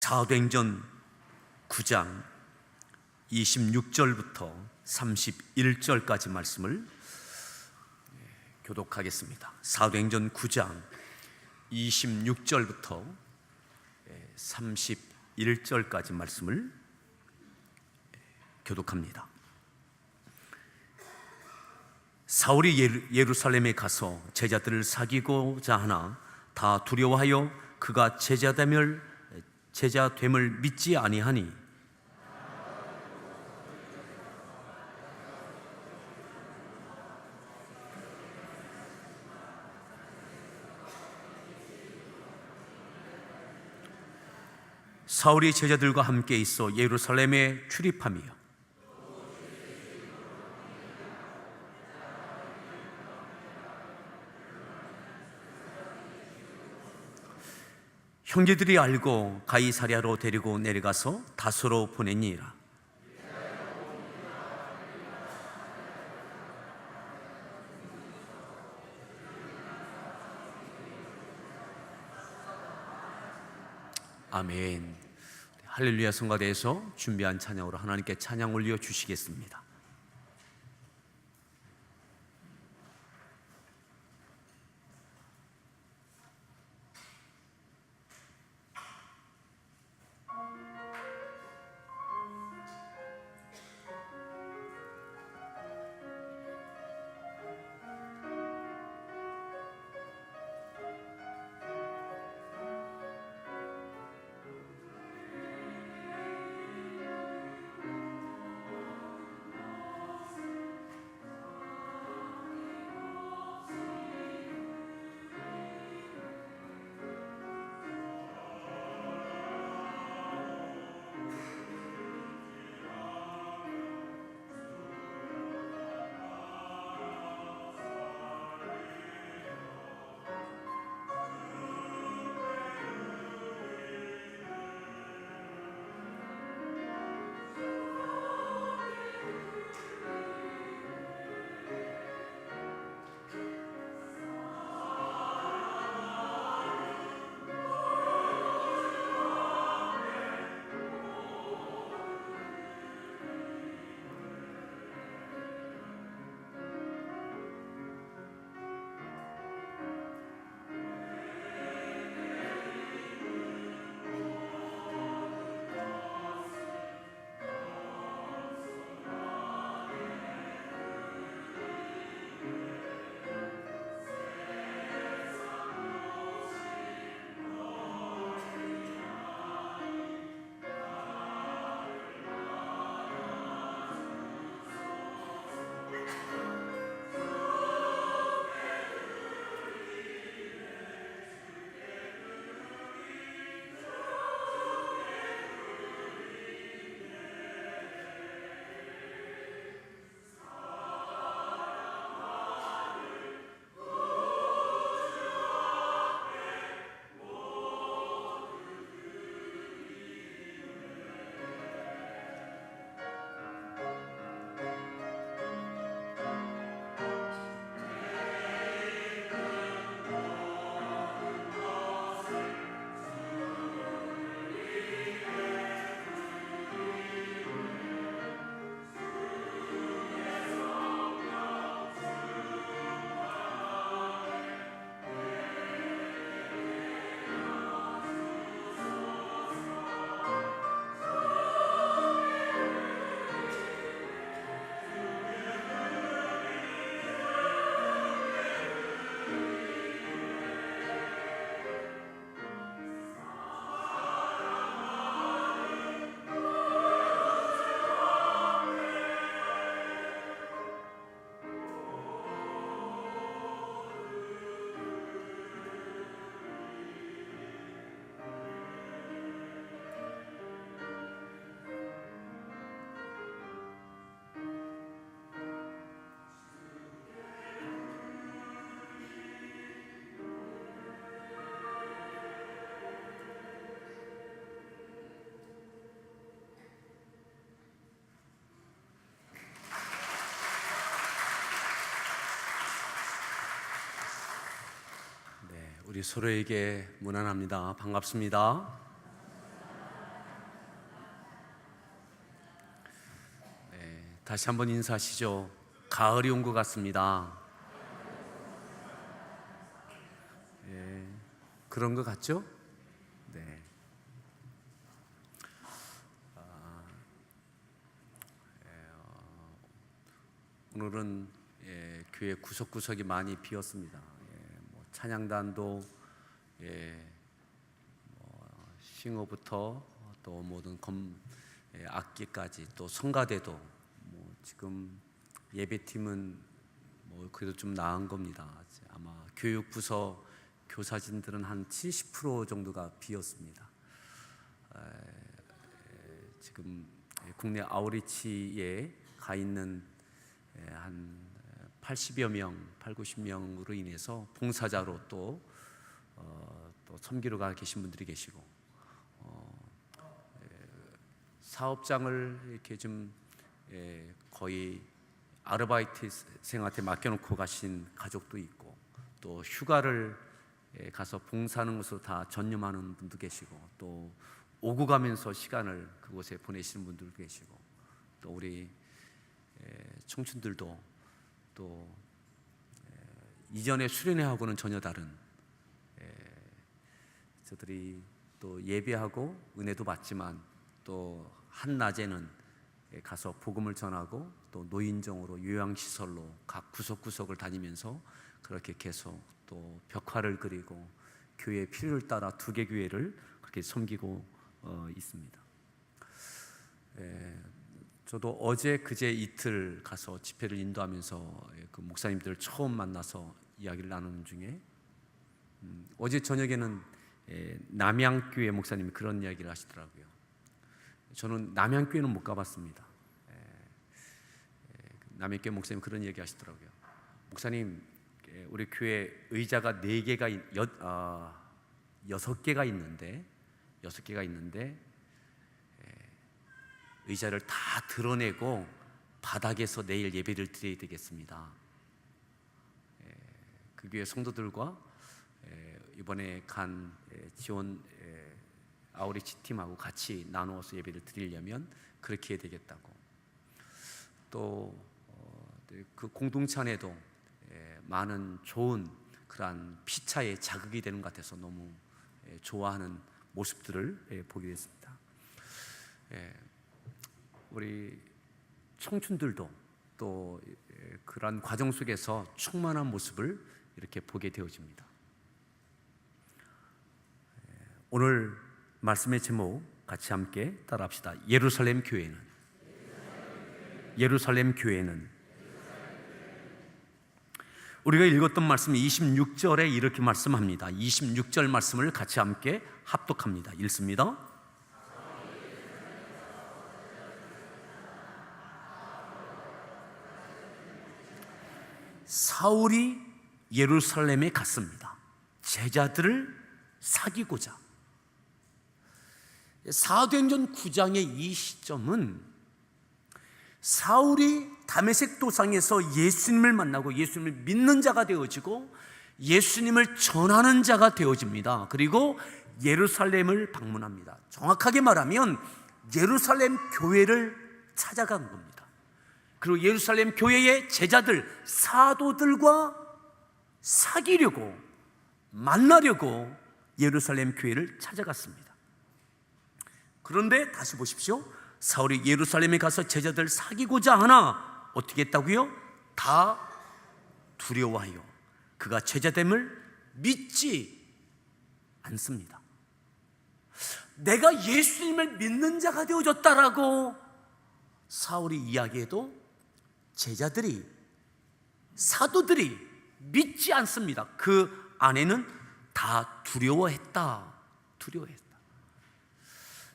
사도행전 9장 26절부터 31절까지 말씀을 교독하겠습니다. 사도행전 9장 26절부터 31절까지 말씀을 교독합니다. 사울이 예루살렘에 가서 제자들을 사귀고자 하나 다 두려워하여 그가 제자됨을 믿지 아니하니 사울이 제자들과 함께 있어 예루살렘에 출입하며 형제들이 알고 가이사랴로 데리고 내려가서 다소로 보내니라. 아멘. 할렐루야 성가대에서 준비한 찬양으로 하나님께 찬양 올려 주시겠습니다. 우리 서로에게 문안합니다. 반갑습니다. 다시 한번 인사하시죠. 가을이 온 것 같습니다. 예, 그런 것 같죠? 네. 오늘은 교회 구석구석이 많이 비었습니다. 찬양단도 싱어부터 또 모든 악기까지 또 성가대도 지금 예배팀은 그래도 좀 나은 겁니다. 아마 교육부서 교사진들은 한 70% 정도가 비었습니다. 지금 국내 아우리치에 가 있는 한 80여 명, 90명으로 인해서 봉사자로 또 섬기러 가 계신 분들이 계시고, 사업장을 이렇게 좀 거의 아르바이트생한테 맡겨놓고 가신 가족도 있고, 또 휴가를 가서 봉사하는 것으로 다 전념하는 분도 계시고, 또 오고 가면서 시간을 그곳에 보내시는 분들도 계시고, 또 우리 청춘들도 또 이전에 수련회하고는 전혀 다른, 저들이 또 예배하고 은혜도 받지만 또 한낮에는 가서 복음을 전하고 또 노인정으로 요양시설로 각 구석구석을 다니면서 그렇게 계속 또 벽화를 그리고 교회의 필요를 따라 두 개 교회를 그렇게 섬기고 있습니다. 저도 어제 그제 이틀 가서 집회를 인도하면서 그 목사님들 처음 만나서 이야기를 나누는 중에 어제 저녁에는 남양교회 목사님이 그런 이야기를 하시더라고요. 저는 남양교회는 못 가봤습니다. 남양교회 목사님 그런 이야기 하시더라고요. 목사님, 우리 교회 의자가 6개가 있는데 의자를 다 드러내고 바닥에서 내일 예배를 드려야 되겠습니다. 그 교회 성도들과 이번에 간 지원 아우리치 팀하고 같이 나누어서 예배를 드리려면 그렇게 해야 되겠다고. 또 그 공동체 안에도 많은 좋은 그러한 피차의 자극이 되는 것 같아서 너무 좋아하는 모습들을 보게 됐습니다. 우리 청춘들도 또 그러한 과정 속에서 충만한 모습을 이렇게 보게 되어집니다. 오늘 말씀의 제목 같이 함께 따라합시다. 예루살렘 교회는 우리가 읽었던 말씀 26절에 이렇게 말씀합니다. 26절 말씀을 같이 함께 합독합니다. 읽습니다. 사울이 예루살렘에 갔습니다. 제자들을 사귀고자. 사도행전 9장의 이 시점은 사울이 다메섹 도상에서 예수님을 만나고 예수님을 믿는 자가 되어지고 예수님을 전하는 자가 되어집니다. 그리고 예루살렘을 방문합니다. 정확하게 말하면 예루살렘 교회를 찾아간 겁니다. 그리고 예루살렘 교회의 제자들, 사도들과 사귀려고, 만나려고 예루살렘 교회를 찾아갔습니다. 그런데 다시 보십시오. 사울이 예루살렘에 가서 제자들 사귀고자 하나 어떻게 했다고요? 다 두려워하여 그가 제자됨을 믿지 않습니다. 내가 예수님을 믿는 자가 되어졌다라고 사울이 이야기해도 제자들이, 사도들이 믿지 않습니다. 그 안에는 다 두려워했다.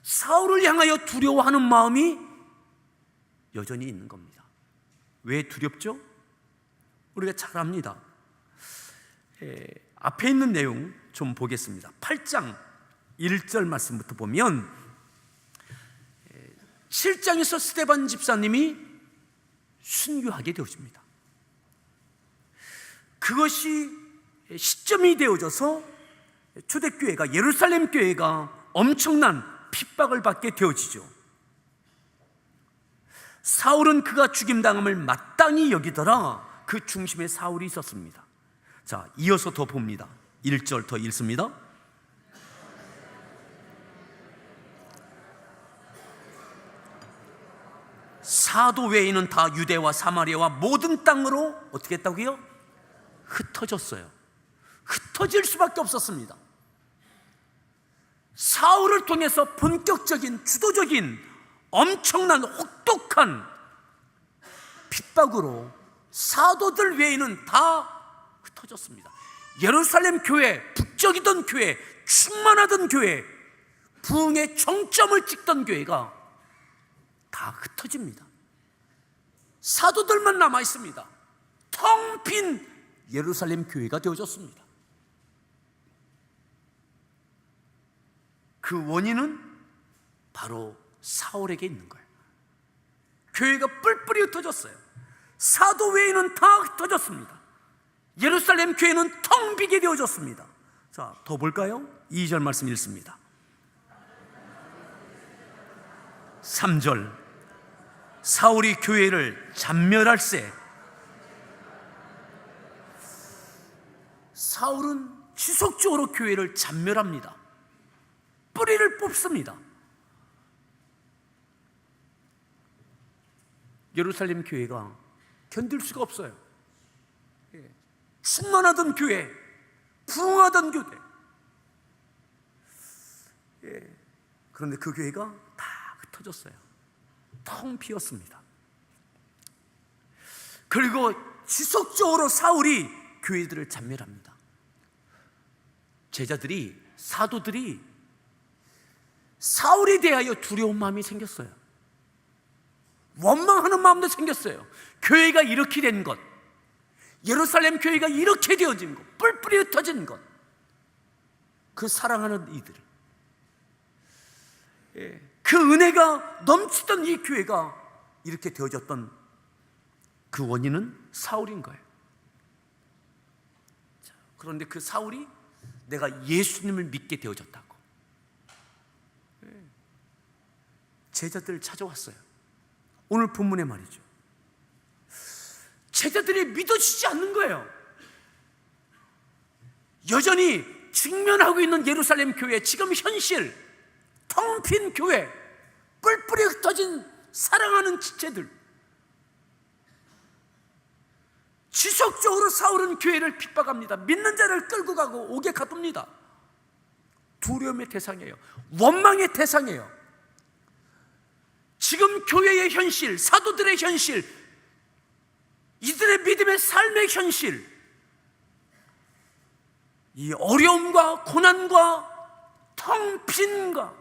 사울을 향하여 두려워하는 마음이 여전히 있는 겁니다. 왜 두렵죠? 우리가 잘 압니다. 앞에 있는 내용 좀 보겠습니다. 8장 1절 말씀부터 보면 7장에서 스데반 집사님이 순교하게 되어집니다. 그것이 시점이 되어져서 초대교회가, 예루살렘 교회가 엄청난 핍박을 받게 되어지죠. 사울은 그가 죽임당함을 마땅히 여기더라. 그 중심에 사울이 있었습니다. 자, 이어서 더 봅니다. 1절 더 읽습니다. 사도 외에는 다 유대와 사마리아와 모든 땅으로 어떻게 했다고요? 흩어졌어요. 흩어질 수밖에 없었습니다. 사울을 통해서 본격적인 주도적인 엄청난 혹독한 핍박으로 사도들 외에는 다 흩어졌습니다. 예루살렘 교회, 북적이던 교회, 충만하던 교회, 부흥의 정점을 찍던 교회가 다 흩어집니다. 사도들만 남아 있습니다. 텅 빈 예루살렘 교회가 되어졌습니다. 그 원인은 바로 사울에게 있는 거예요. 교회가 뿔뿔이 흩어졌어요. 사도 외에는 다 흩어졌습니다. 예루살렘 교회는 텅 비게 되어졌습니다. 자, 더 볼까요? 2절 말씀 읽습니다. 3절, 사울이 교회를 잔멸할세. 사울은 지속적으로 교회를 잔멸합니다. 뿌리를 뽑습니다. 예루살렘 교회가 견딜 수가 없어요. 충만하던 교회, 부흥하던 교회. 그런데 그 교회가 다 흩어졌어요. 텅 비었습니다. 그리고 지속적으로 사울이 교회들을 잔멸합니다. 제자들이, 사도들이 사울에 대하여 두려운 마음이 생겼어요. 원망하는 마음도 생겼어요. 교회가 이렇게 된 것, 예루살렘 교회가 이렇게 되어진 것, 뿔뿔이 흩어진 것, 그 사랑하는 이들, 그 은혜가 넘치던 이 교회가 이렇게 되어졌던 그 원인은 사울인 거예요. 그런데 그 사울이 내가 예수님을 믿게 되어졌다고 제자들 찾아왔어요. 오늘 본문에 말이죠. 제자들이 믿어지지 않는 거예요. 여전히 직면하고 있는 예루살렘 교회, 지금 현실, 텅 빈 교회, 뿔뿔이 흩어진 사랑하는 지체들, 지속적으로 사울은 교회를 핍박합니다. 믿는 자를 끌고 가고 옥에 가둡니다. 두려움의 대상이에요. 원망의 대상이에요. 지금 교회의 현실, 사도들의 현실, 이들의 믿음의 삶의 현실, 이 어려움과 고난과 텅 빈과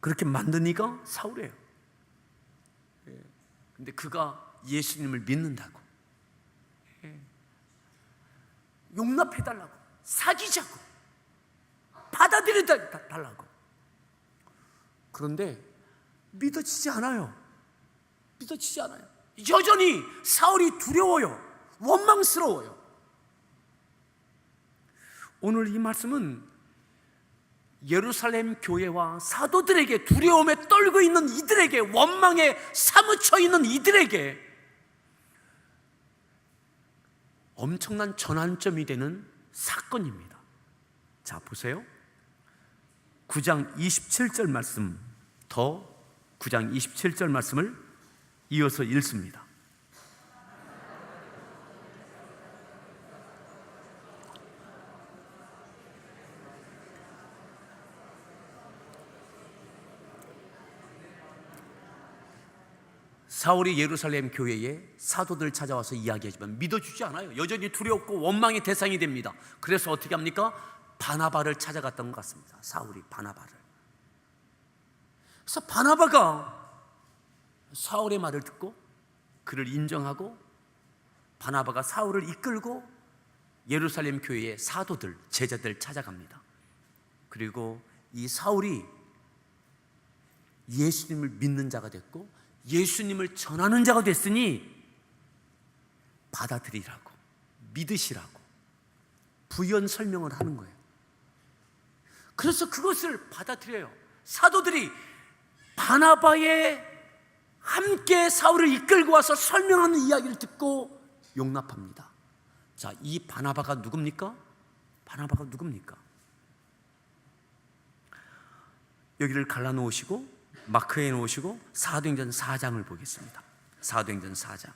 그렇게 만든 이가 사울이에요. 근데 그가 예수님을 믿는다고, 용납해달라고, 사귀자고, 받아들여달라고. 그런데 믿어지지 않아요. 믿어지지 않아요. 여전히 사울이 두려워요. 원망스러워요. 오늘 이 말씀은 예루살렘 교회와 사도들에게, 두려움에 떨고 있는 이들에게, 원망에 사무쳐 있는 이들에게 엄청난 전환점이 되는 사건입니다. 자, 보세요. 9장 27절 말씀, 9장 27절 말씀을 이어서 읽습니다. 사울이 예루살렘 교회에 사도들 찾아와서 이야기하지만 믿어주지 않아요. 여전히 두렵고 원망의 대상이 됩니다. 그래서 어떻게 합니까? 바나바를 찾아갔던 것 같습니다. 사울이 바나바를. 그래서 바나바가 사울의 말을 듣고 그를 인정하고, 바나바가 사울을 이끌고 예루살렘 교회의 사도들, 제자들 찾아갑니다. 그리고 이 사울이 예수님을 믿는 자가 됐고 예수님을 전하는 자가 됐으니 받아들이라고, 믿으시라고 부연 설명을 하는 거예요. 그래서 그것을 받아들여요. 사도들이 바나바의 함께 사울을 이끌고 와서 설명하는 이야기를 듣고 용납합니다. 자, 이 바나바가 누굽니까? 바나바가 누굽니까? 여기를 갈라놓으시고 마크에 놓으시고 사도행전 4장을 보겠습니다. 사도행전 4장.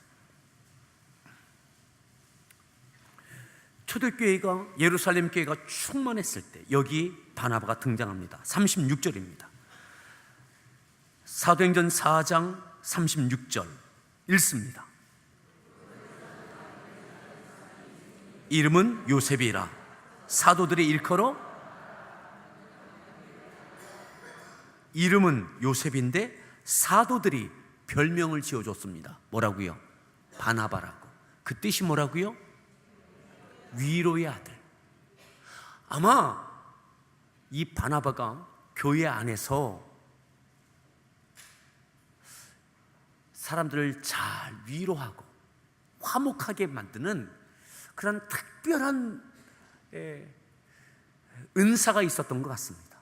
초대교회가, 예루살렘 교회가 충만했을 때 여기 바나바가 등장합니다. 36절입니다. 사도행전 4장 36절 읽습니다. 이름은 요셉이라 사도들이 일컬어, 이름은 요셉인데 사도들이 별명을 지어줬습니다. 뭐라고요? 바나바라고. 그 뜻이 뭐라고요? 위로의 아들. 아마 이 바나바가 교회 안에서 사람들을 잘 위로하고 화목하게 만드는 그런 특별한 은사가 있었던 것 같습니다.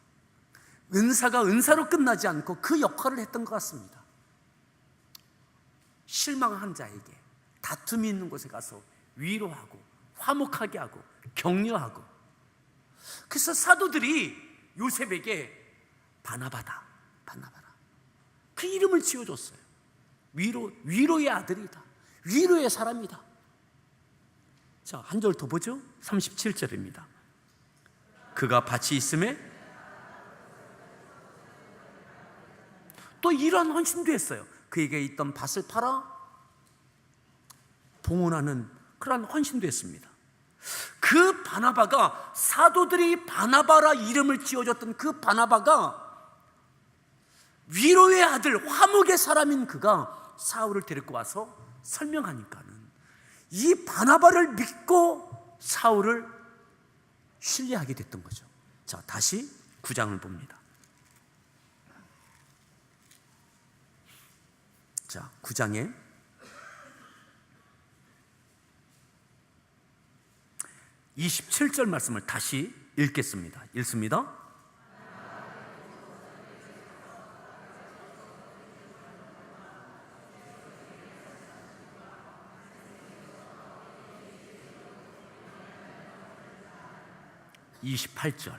은사가 은사로 끝나지 않고 그 역할을 했던 것 같습니다. 실망한 자에게 다툼이 있는 곳에 가서 위로하고 화목하게 하고 격려하고. 그래서 사도들이 요셉에게 바나바다, 바나바라, 그 이름을 지어줬어요. 위로의 아들이다, 위로의 사람이다. 자, 한 절 더 보죠. 37절입니다. 그가 밭이 있음에 또 이러한 헌신도 했어요. 그에게 있던 밭을 팔아 봉헌하는 그러한 헌신도 했습니다. 그 바나바가, 사도들이 바나바라 이름을 지어줬던 그 바나바가 위로의 아들, 화목의 사람인 그가 사울을 데리고 와서 설명하니까는 이 바나바를 믿고 사울을 신뢰하게 됐던 거죠. 자, 다시 9장을 봅니다. 자, 9장에 27절 말씀을 다시 읽겠습니다. 읽습니다. (28절)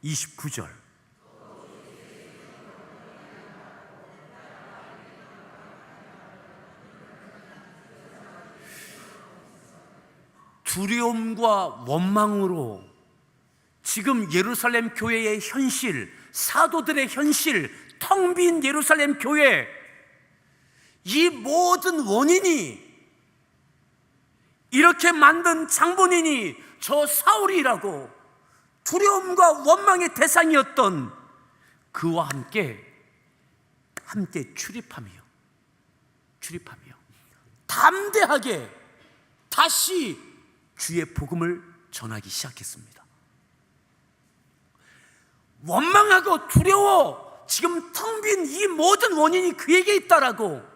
29절 두려움과 원망으로 지금 예루살렘 교회의 현실, 사도들의 현실, 텅 빈 예루살렘 교회, 이 모든 원인이 이렇게 만든 장본인이 저 사울이라고 두려움과 원망의 대상이었던 그와 함께 출입하며 담대하게 다시 주의 복음을 전하기 시작했습니다. 원망하고 두려워 지금 텅 빈 이 모든 원인이 그에게 있다라고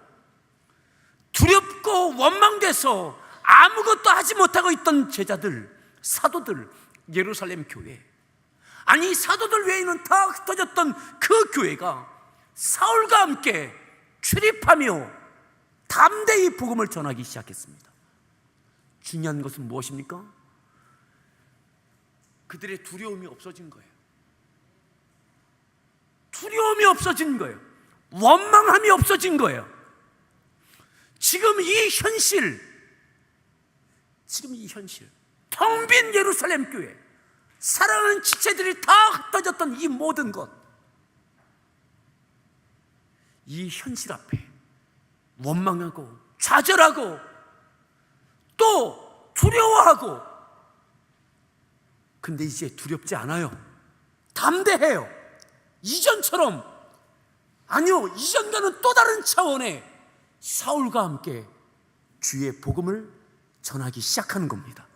두렵고 원망돼서 아무것도 하지 못하고 있던 제자들, 사도들, 예루살렘 교회, 아니 사도들 외에는 다 흩어졌던 그 교회가 사울과 함께 출입하며 담대히 복음을 전하기 시작했습니다. 중요한 것은 무엇입니까? 그들의 두려움이 없어진 거예요. 두려움이 없어진 거예요. 원망함이 없어진 거예요. 지금 이 현실, 텅 빈 예루살렘 교회, 사랑하는 지체들이 다 흩어졌던 이 모든 것, 이 현실 앞에 원망하고 좌절하고 또 두려워하고, 근데 이제 두렵지 않아요. 담대해요. 이전처럼, 아니요, 이전과는 또 다른 차원의 사울과 함께 주의 복음을 전하기 시작하는 겁니다.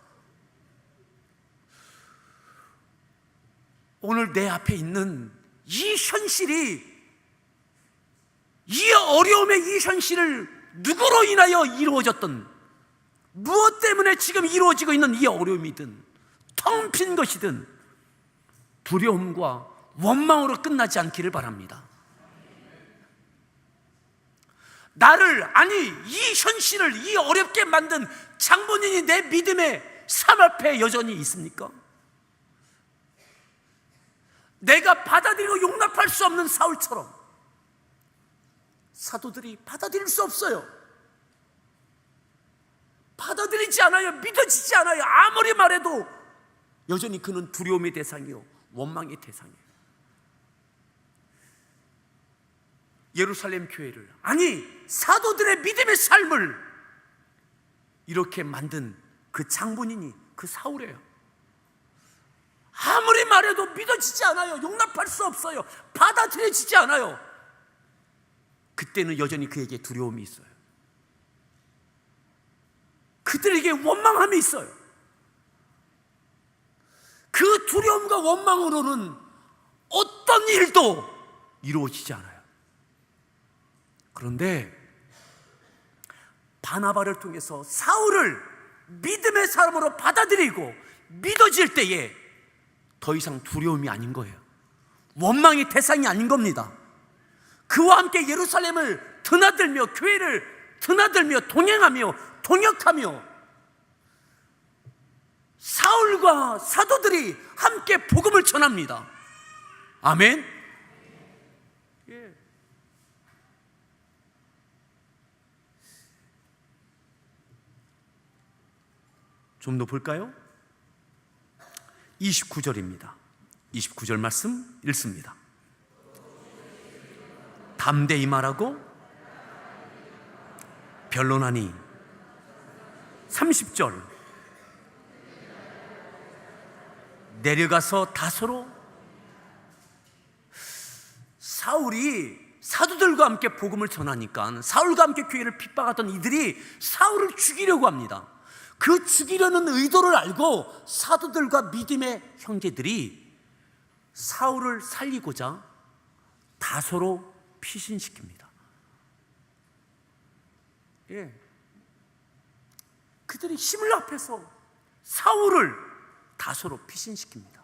오늘 내 앞에 있는 이 현실이, 이 어려움의 이 현실을 누구로 인하여 이루어졌던, 무엇 때문에 지금 이루어지고 있는 이 어려움이든 텅 빈 것이든 두려움과 원망으로 끝나지 않기를 바랍니다. 이 현실을, 이 어렵게 만든 장본인이 내 믿음의 삶 앞에 여전히 있습니까? 내가 받아들이고 용납할 수 없는 사울처럼 사도들이 받아들일 수 없어요. 받아들이지 않아요. 믿어지지 않아요. 아무리 말해도 여전히 그는 두려움의 대상이요, 원망의 대상이에요. 예루살렘 교회를, 사도들의 믿음의 삶을 이렇게 만든 그 장본인이 그 사울이에요. 아무리 말해도 믿어지지 않아요. 용납할 수 없어요. 받아들여지지 않아요. 그때는 여전히 그에게 두려움이 있어요. 그들에게 원망함이 있어요. 그 두려움과 원망으로는 어떤 일도 이루어지지 않아요. 그런데 바나바를 통해서 사울을 믿음의 사람으로 받아들이고 믿어질 때에 더 이상 두려움이 아닌 거예요. 원망의 대상이 아닌 겁니다. 그와 함께 예루살렘을 드나들며, 교회를 드나들며 동행하며 동역하며 사울과 사도들이 함께 복음을 전합니다. 아멘. 예. 좀 더 볼까요? 29절입니다. 29절 말씀 읽습니다. 담대히 말하고 변론하니. 30절 내려가서 다소로. 사울이 사도들과 함께 복음을 전하니까 사울과 함께 교회를 핍박하던 이들이 사울을 죽이려고 합니다. 그 죽이려는 의도를 알고 사도들과 믿음의 형제들이 사울을 살리고자 다소로 피신시킵니다. 예. 그들이 힘을 합해서 사울을 다소로 피신시킵니다.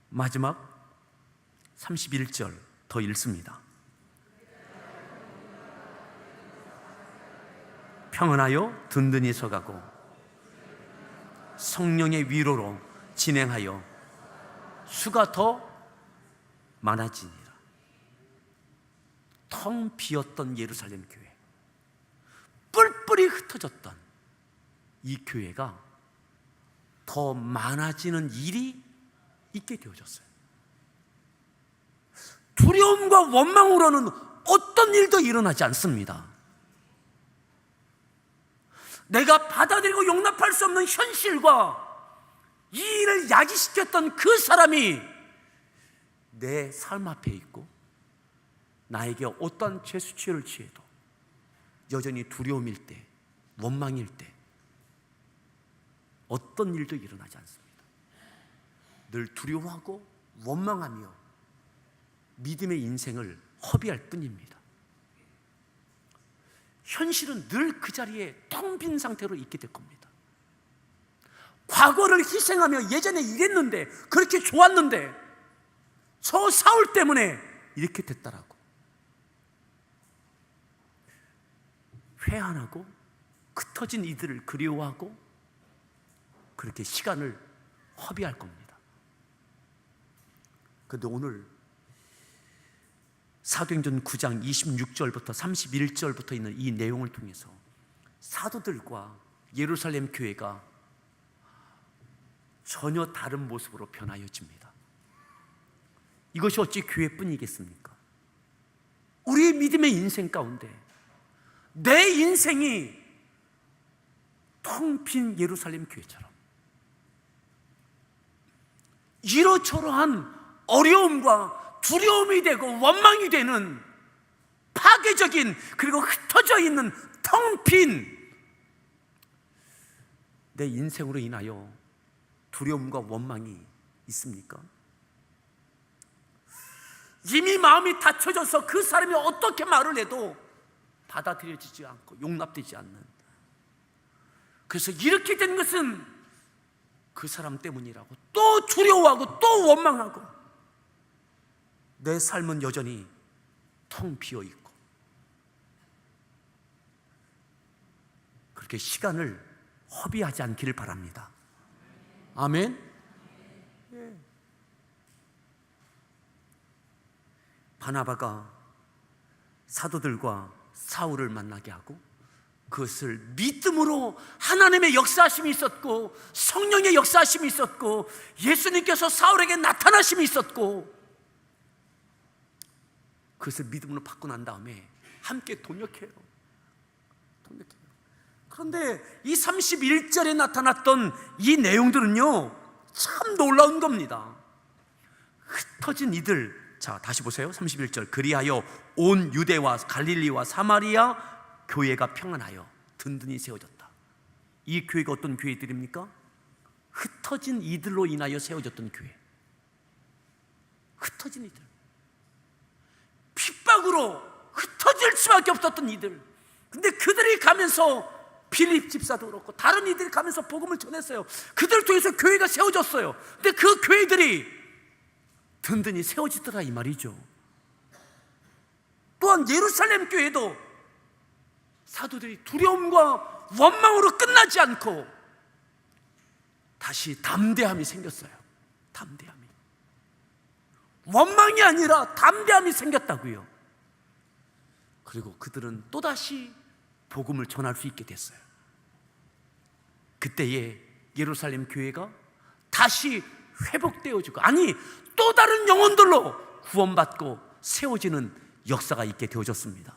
마지막 31절 더 읽습니다. 평안하여 든든히 서가고 성령의 위로로 진행하여 수가 더 많아지니라. 텅 비었던 예루살렘 교회, 뿔뿔이 흩어졌던 이 교회가 더 많아지는 일이 있게 되어졌어요. 두려움과 원망으로는 어떤 일도 일어나지 않습니다. 내가 받아들이고 용납할 수 없는 현실과 이 일을 야기시켰던 그 사람이 내 삶 앞에 있고 나에게 어떤 죄수치를 취해도 여전히 두려움일 때, 원망일 때 어떤 일도 일어나지 않습니다. 늘 두려워하고 원망하며 믿음의 인생을 허비할 뿐입니다. 현실은 늘 그 자리에 텅 빈 상태로 있게 될 겁니다. 과거를 희생하며 예전에 이랬는데, 그렇게 좋았는데 저 사울 때문에 이렇게 됐다라고 회한하고 흩어진 이들을 그리워하고 그렇게 시간을 허비할 겁니다. 그런데 오늘 사도행전 9장 26절부터 31절부터 있는 이 내용을 통해서 사도들과 예루살렘 교회가 전혀 다른 모습으로 변하여집니다. 이것이 어찌 교회뿐이겠습니까? 우리의 믿음의 인생 가운데 내 인생이 텅 빈 예루살렘 교회처럼 이러저러한 어려움과 두려움이 되고 원망이 되는 파괴적인, 그리고 흩어져 있는 텅 빈 내 인생으로 인하여 두려움과 원망이 있습니까? 이미 마음이 닫혀져서 그 사람이 어떻게 말을 해도 받아들여지지 않고 용납되지 않는, 그래서 이렇게 된 것은 그 사람 때문이라고 또 두려워하고 또 원망하고 내 삶은 여전히 텅 비어 있고, 그렇게 시간을 허비하지 않기를 바랍니다. 아멘. 예. 바나바가 사도들과 사울을 만나게 하고 그것을 믿음으로 하나님의 역사하심이 있었고 성령의 역사하심이 있었고 예수님께서 사울에게 나타나심이 있었고 그것을 믿음으로 받고 난 다음에 함께 동역해요. 그런데 이 31절에 나타났던 이 내용들은요 참 놀라운 겁니다. 흩어진 이들, 자 다시 보세요. 31절, 그리하여 온 유대와 갈릴리와 사마리아 교회가 평안하여 든든히 세워졌다. 이 교회가 어떤 교회들입니까? 흩어진 이들로 인하여 세워졌던 교회. 흩어진 이들, 핍박으로 흩어질 수밖에 없었던 이들. 근데 그들이 가면서 빌립 집사도 그렇고 다른 이들이 가면서 복음을 전했어요. 그들 통해서 교회가 세워졌어요. 근데 그 교회들이 든든히 세워지더라 이 말이죠. 또한 예루살렘 교회도 사도들이 두려움과 원망으로 끝나지 않고 다시 담대함이 생겼어요. 담대함이, 원망이 아니라 담대함이 생겼다고요. 그리고 그들은 또다시 복음을 전할 수 있게 됐어요. 그때에 예루살렘 교회가 다시 회복되어지고, 아니 또 다른 영혼들로 구원받고 세워지는 역사가 있게 되어졌습니다.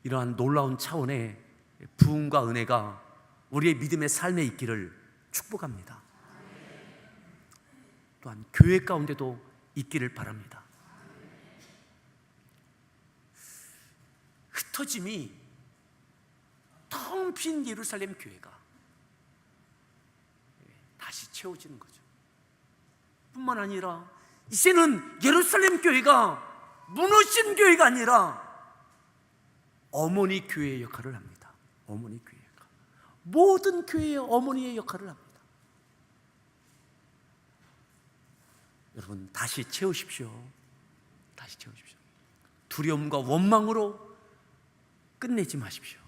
이러한 놀라운 차원의 부흥과 은혜가 우리의 믿음의 삶에 있기를 축복합니다. 또한 교회 가운데도 있기를 바랍니다. 흩어짐이 텅 빈 예루살렘 교회가 다시 채워지는 거죠. 뿐만 아니라 이제는 예루살렘 교회가 무너진 교회가 아니라 어머니 교회의 역할을 합니다. 어머니 교회가 모든 교회의 어머니의 역할을 합니다. 여러분 다시 채우십시오. 다시 채우십시오. 두려움과 원망으로 끝내지 마십시오.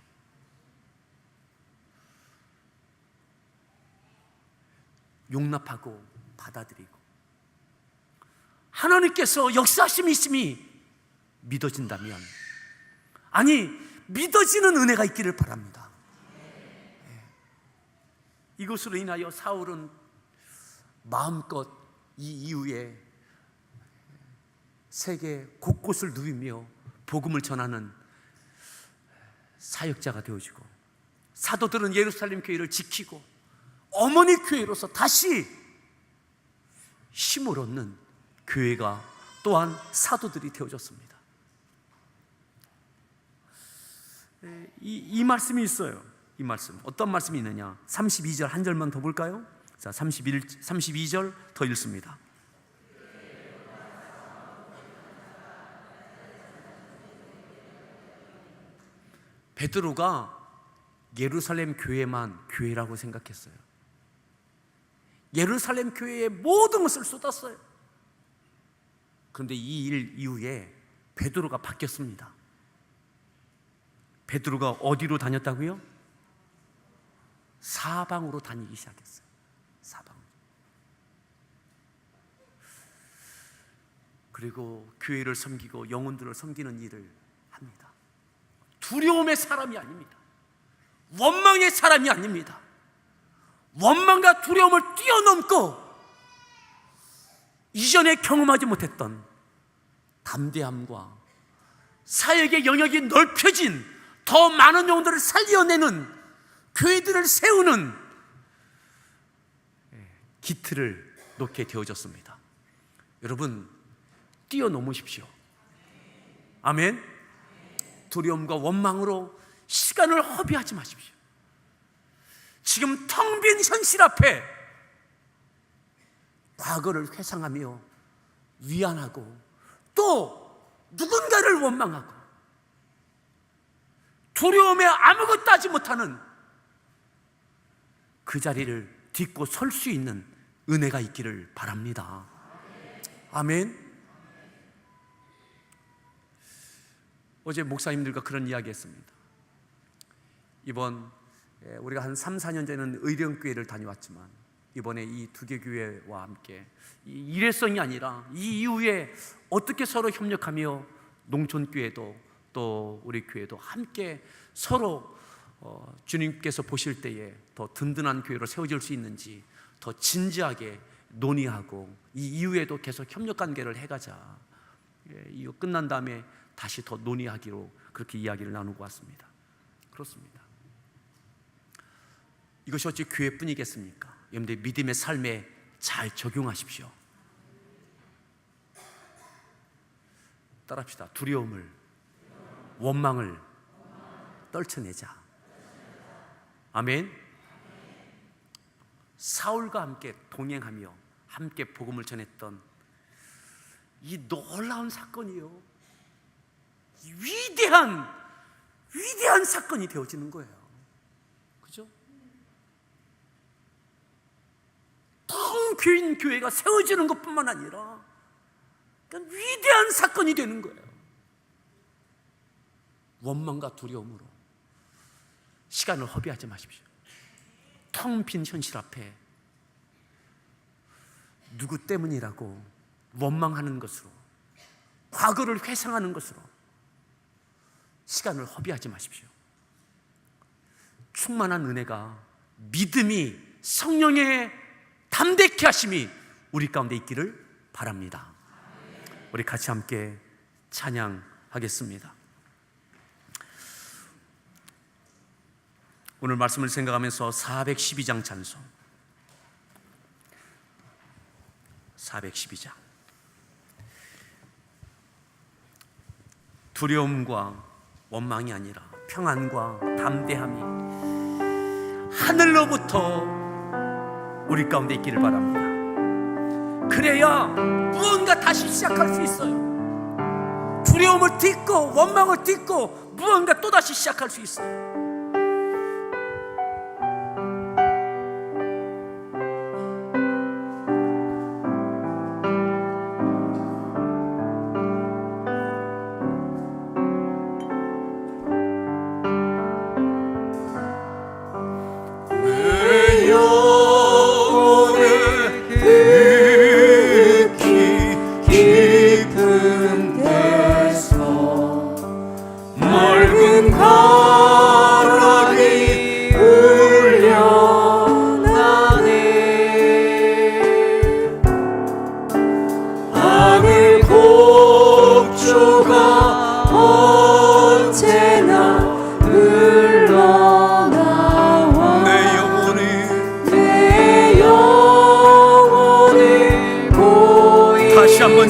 용납하고 받아들이고 하나님께서 역사하심이 있음이 믿어진다면, 아니 믿어지는 은혜가 있기를 바랍니다. 이것으로 인하여 사울은 마음껏 이 이후에 세계 곳곳을 누비며 복음을 전하는 사역자가 되어지고, 사도들은 예루살렘 교회를 지키고 어머니 교회로서 다시 힘을 얻는 교회가 또한 사도들이 되어졌습니다. 이 말씀이 있어요. 이 말씀 어떤 말씀이 있느냐, 32절 한 절만 더 볼까요? 자, 32절 더 읽습니다. 베드로가 예루살렘 교회만 교회라고 생각했어요. 예루살렘 교회에 모든 것을 쏟았어요. 그런데 이 일 이후에 베드로가 바뀌었습니다. 베드로가 어디로 다녔다고요? 사방으로 다니기 시작했어요. 사방. 그리고 교회를 섬기고 영혼들을 섬기는 일을 합니다. 두려움의 사람이 아닙니다. 원망의 사람이 아닙니다. 원망과 두려움을 뛰어넘고 이전에 경험하지 못했던 담대함과 사역의 영역이 넓혀진 더 많은 영혼들을 살려내는 교회들을 세우는 기틀을 놓게 되어졌습니다. 여러분 뛰어넘으십시오. 아멘. 두려움과 원망으로 시간을 허비하지 마십시오. 지금 텅 빈 현실 앞에 과거를 회상하며 위안하고 또 누군가를 원망하고 두려움에 아무것도 하지 못하는 그 자리를 딛고 설 수 있는 은혜가 있기를 바랍니다. 아멘. 어제 목사님들과 그런 이야기 했습니다. 이번 우리가 한 3, 4년 전에는 의령교회를 다녀왔지만 이번에 이 두 개 교회와 함께 이 일회성이 아니라 이 이후에 어떻게 서로 협력하며 농촌교회도 또 우리 교회도 함께 서로 주님께서 보실 때에 더 든든한 교회로 세워질 수 있는지 더 진지하게 논의하고 이 이후에도 계속 협력 관계를 해가자. 이거 끝난 다음에 다시 더 논의하기로 그렇게 이야기를 나누고 왔습니다. 그렇습니다. 이것이 어찌 교회뿐이겠습니까? 여러분들 믿음의 삶에 잘 적용하십시오. 따라합시다. 두려움을, 원망을 떨쳐내자. 아멘. 사울과 함께 동행하며 함께 복음을 전했던 이 놀라운 사건이요, 이 위대한 사건이 되어지는 거예요. 그죠? 텅 빈 교회가 세워지는 것뿐만 아니라 위대한 사건이 되는 거예요. 원망과 두려움으로 시간을 허비하지 마십시오. 텅 빈 현실 앞에 누구 때문이라고 원망하는 것으로, 과거를 회상하는 것으로 시간을 허비하지 마십시오. 충만한 은혜가, 믿음이, 성령의 담대케 하심이 우리 가운데 있기를 바랍니다. 우리 같이 함께 찬양하겠습니다. 오늘 말씀을 생각하면서 412장 찬송, 412장, 두려움과 원망이 아니라 평안과 담대함이 하늘로부터 우리 가운데 있기를 바랍니다. 그래야 무언가 다시 시작할 수 있어요. 두려움을 딛고 원망을 딛고 무언가 또다시 시작할 수 있어요.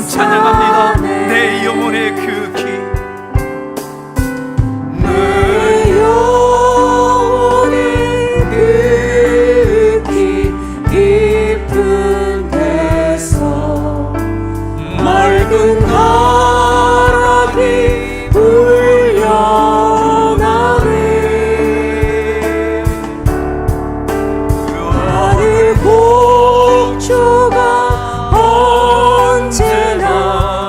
찬양합니다. 내 영혼의 그 길, 내 영혼의 그 길, 깊은 데서 맑은 바람이 불려나네. 하늘 공주가 언제나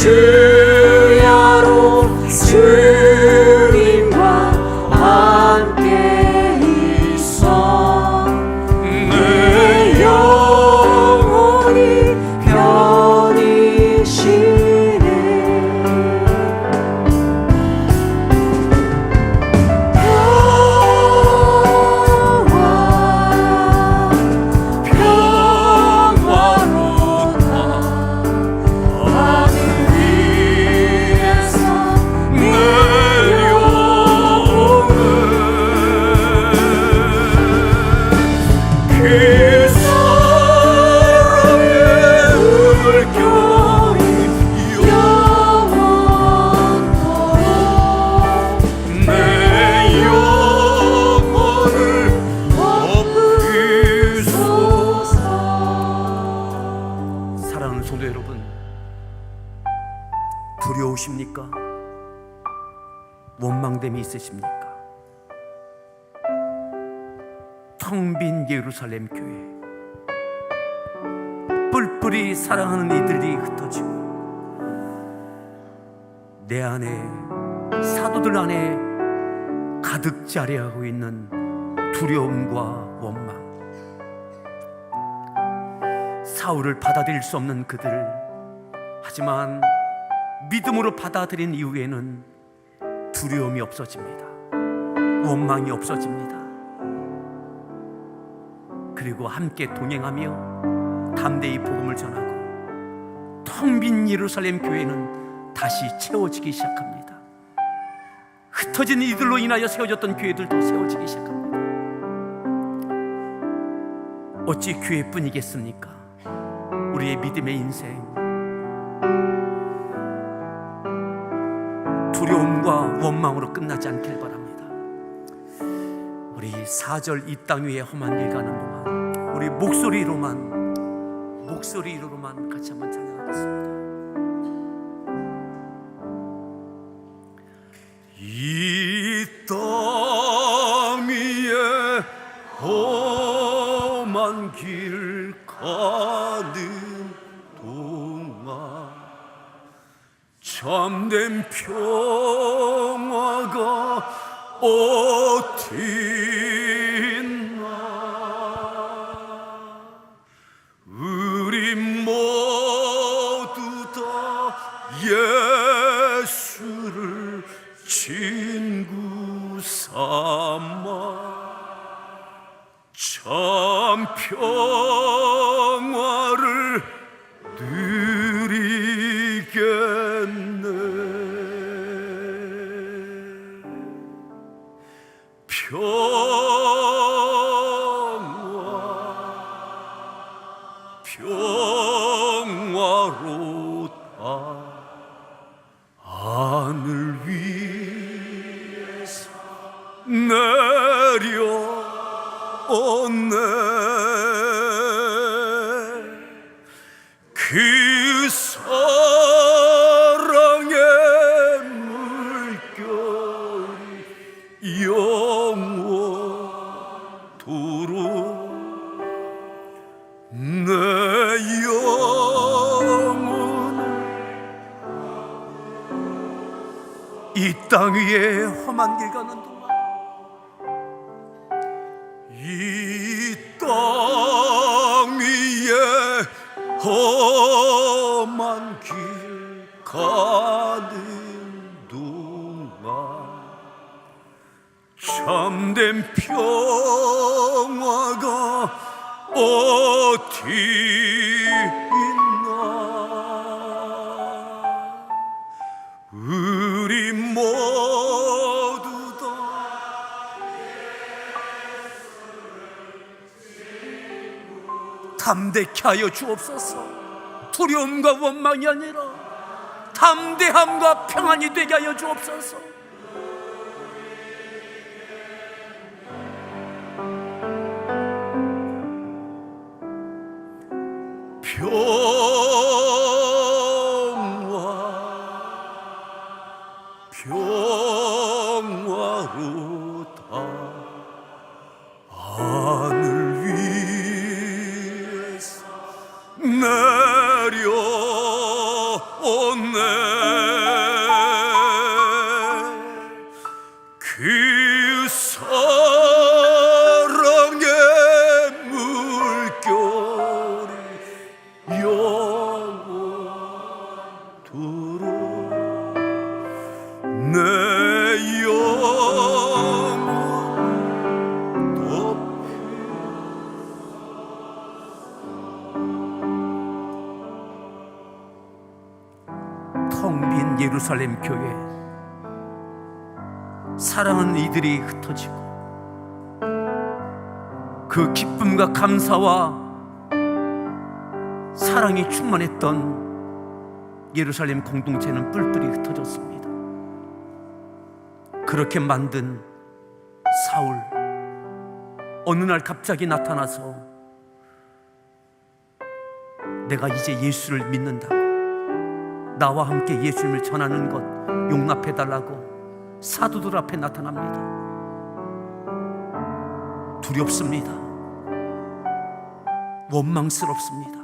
주야로 주님과 함께 있어 내 영혼이 편히 쉬네 평화로다 하늘 위에서 내 영혼을 그 사랑의 물결이 영원토록 내 영혼을 덮으소서. 사랑하는 성도 여러분, 두려우십니까? 원망됨이 있으십니까? 텅 빈 예루살렘 교회, 뿔뿔이 사랑하는 이들이 흩어지고 내 안에, 사도들 안에 가득 자리하고 있는 두려움과 원망, 사울을 받아들일 수 없는 그들, 하지만 믿음으로 받아들인 이후에는 두려움이 없어집니다. 원망이 없어집니다. 그리고 함께 동행하며 담대히 복음을 전하고 텅 빈 예루살렘 교회는 다시 채워지기 시작합니다. 흩어진 이들로 인하여 세워졌던 교회들도 세워지기 시작합니다. 어찌 교회뿐이겠습니까? 우리의 믿음의 인생, 두려움과 원망으로 끝나지 않길 바랍니다. 우리 4절 이 땅 위에 험한 길 가는 동안 우리 목소리로만 같이 한번 찬양하겠습니다. 이 땅 위에 험한 길 가는 동안 참된 평화가 어디 있나. 우리 모두 다 예수를 친구 삼아 참 평화를 누리겠네. 평화로다 하늘 위에서 내려오네. 그 사랑의 물결이 영원토록 내 영혼을 이 땅 위에 험한 길 가는 동안, 이 땅 위에 험한 길 가는 동안 참된 평화가 어디 있나. 우리 모두 다 담대케 하여 주옵소서. 두려움과 원망이 아니라 담대함과 평안이 되게 하여 주옵소서. 평화로다 하늘 위에서 내려오네. 영원토록 내 영혼 텅 빈 예루살렘 교회, 사랑하는 이들이 흩어지고 그 기쁨과 감사와 사랑이 충만했던 예루살렘 공동체는 뿔뿔이 흩어졌습니다. 그렇게 만든 사울, 어느 날 갑자기 나타나서 내가 이제 예수를 믿는다고, 나와 함께 예수님을 전하는 것 용납해달라고 사도들 앞에 나타납니다. 두렵습니다. 원망스럽습니다.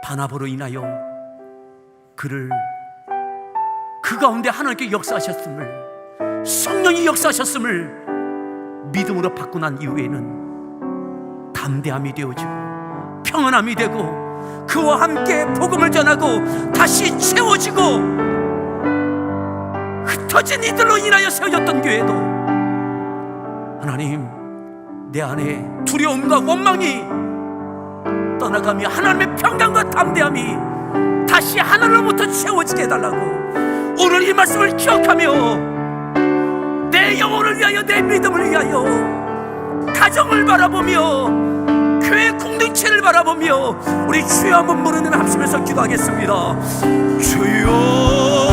바나바로 인하여 그 가운데 하나님께 역사하셨음을, 성령이 역사하셨음을 믿음으로 받고 난 이후에는 담대함이 되어지고 평안함이 되고 그와 함께 복음을 전하고 다시 채워지고, 흩어진 이들로 인하여 세워졌던 교회도 하나님, 내 안에 두려움과 원망이 떠나가며 하나님의 평강과 담대함이 다시 하늘로부터 채워지게 해달라고 오늘 이 말씀을 기억하며 내 영혼을 위하여, 내 믿음을 위하여, 가정을 바라보며 교회 공동체를 바라보며 우리 주여 한번 부르는 합심해서 기도하겠습니다. 주여